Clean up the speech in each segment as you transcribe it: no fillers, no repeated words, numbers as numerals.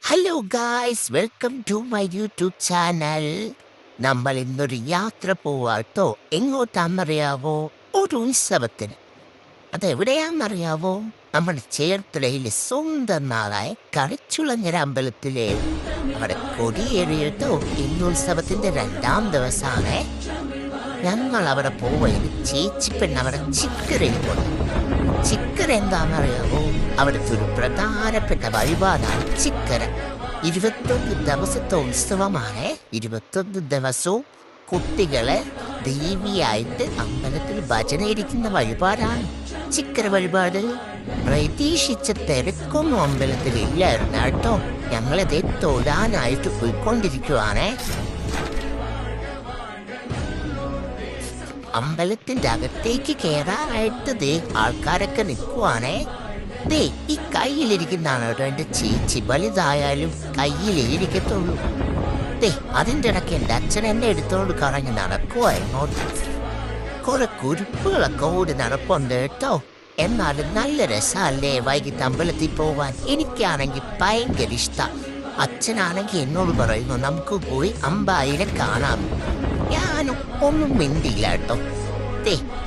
Hello guys, welcome to my YouTube channel. നമ്മൾ ഇന്നൊരു യാത്ര പോവാട്ടോ. എങ്ങോട്ടാണെന്നറിയാവോ? ഒരു ഉത്സവത്തിന്. അതെവിടെയാണെന്നറിയാവോ? നമ്മുടെ ചേർത്തലയിലെ സ്വന്തം നാളായ കളിച്ചുളങ്ങര അമ്പലത്തിലെ അവിടെ കൊടിയേറിയിട്ടോ. ഇന്ന് ഉത്സവത്തിന്റെ 2ാം ദിവസമാണ്. ഞങ്ങൾ അവിടെ പോവുകയും ചേച്ചി പെണ്ണവിടെ ചിക്കരയിൽ പോയി. ചിക്കര എന്താണെന്നറിയാവോ? അവിടുത്തെ ഒരു പ്രധാനപ്പെട്ട വഴിപാടാണ് ചിക്കര. 21 ദിവസത്തെ ഉത്സവമാണ്. 21 ദിവസവും കുട്ടികളെ ദേവിയായിട്ട് അമ്പലത്തിൽ ഭജന ഇരിക്കുന്ന വഴിപാടാണ് ചിക്കര വഴിപാട്. പ്രതീക്ഷിച്ച തിരക്കൊന്നും അമ്പലത്തിൽ ഇല്ലായിരുന്നു കേട്ടോ. ഞങ്ങളിതേ തൊഴാനായിട്ട് പോയിക്കൊണ്ടിരിക്കുവാണേ. അമ്പലത്തിന്റെ അകത്തേക്ക് കയറാനായിട്ട് ദേ ആൾക്കാരൊക്കെ നിൽക്കുവാണേ. ദേ ഈ കയ്യിലിരിക്കുന്നതാണ് കേട്ടോ എൻ്റെ ചേച്ചി. വലുതായാലും കയ്യിലിരിക്കത്തുള്ളൂ. ദേ അതിൻ്റെ ഇടയ്ക്ക് എൻ്റെ അച്ഛൻ എന്നെ എടുത്തോണ്ട് കറങ്ങി നടക്കുവാ എങ്ങോട്ട്. കുറെ കുരുപ്പുകളൊക്കെ ഓടി നടപ്പുണ്ട് കേട്ടോ. എന്നാലും നല്ല രസമല്ലേ വൈകിട്ട് അമ്പലത്തിൽ പോവാൻ. എനിക്കാണെങ്കിൽ ഭയങ്കര ഇഷ്ടം. അച്ഛനാണെങ്കിൽ എന്നോട് പറയുന്നു നമുക്ക് പോയി അമ്പായിനെ കാണാം. ഞാനും ഒന്നും മിണ്ടിയില്ല കേട്ടോ.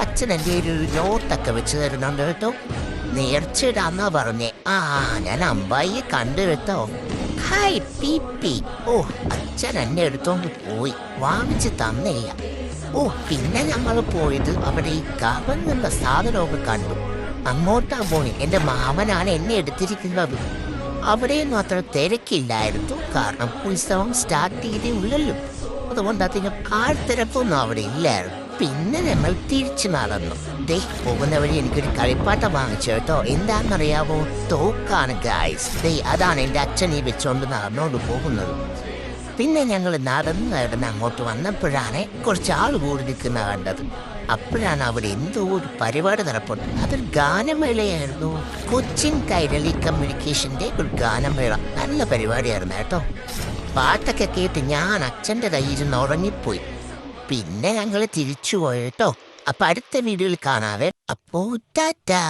അച്ഛൻ എൻ്റെ ഒരു നോട്ടൊക്കെ വെച്ച് തരുന്നുണ്ട് കേട്ടോ. നേർച്ചയിടാന്നാ പറഞ്ഞേ. ഞാൻ അമ്പായിയെ കണ്ടു കേട്ടോ. ഹായ് പീപ്പി. അച്ഛൻ എന്നെ എടുത്തോണ്ട് പോയി, വാങ്ങിച്ച് തന്നില്ല. പിന്നെ ഞങ്ങൾ പോയത് അവിടെ ഈ കവങ്ങുന്ന സാധനമൊക്കെ കണ്ടു. അങ്ങോട്ടാ പോയി. എൻ്റെ മാമനാണ് എന്നെ എടുത്തിരിക്കുന്നത്. അവിടെയൊന്നും അത്ര തിരക്കില്ലായിരുന്നു, കാരണം ഉത്സവം സ്റ്റാർട്ട് ചെയ്തേ ഉള്ളല്ലോ. അതുകൊണ്ട് അധികം ആൾത്തിരക്കൊന്നും അവിടെ ഇല്ലായിരുന്നു. പിന്നെ നമ്മൾ തിരിച്ചു നടന്നു. പോകുന്ന വഴി എനിക്കൊരു കളിപ്പാട്ടം വാങ്ങിച്ചു കേട്ടോ. എന്താണെന്നറിയാവോ? തോക്കാണ് ഗായ്സ്. അതാണ് എൻ്റെ അച്ഛൻ ഈ വെച്ചോണ്ട് നടന്നോണ്ട് പോകുന്നത്. പിന്നെ ഞങ്ങൾ നടന്ന് അങ്ങോട്ട് വന്നപ്പോഴാണ് കുറച്ച് ആൾ കൂടി നിൽക്കുന്ന കണ്ടത്. അപ്പോഴാണ് അവിടെ എന്തോ ഒരു പരിപാടി നടപ്പുണ്ട്. അതൊരു ഗാനമേളയായിരുന്നു. കൊച്ചിൻ കൈരളി കമ്മ്യൂണിക്കേഷന്റെ ഒരു ഗാനമേള. നല്ല പരിപാടിയായിരുന്നു കേട്ടോ. പാട്ടൊക്കെ കേട്ട് ഞാൻ അച്ഛൻ്റെ കയ്യിൽ നിന്ന് ഉറങ്ങിപ്പോയി. പിന്നെ ഞങ്ങൾ തിരിച്ചു പോയി കേട്ടോ. അപ്പൊ അടുത്ത വീഡിയോയിൽ കാണാവേ. അപ്പോ ടാറ്റാ.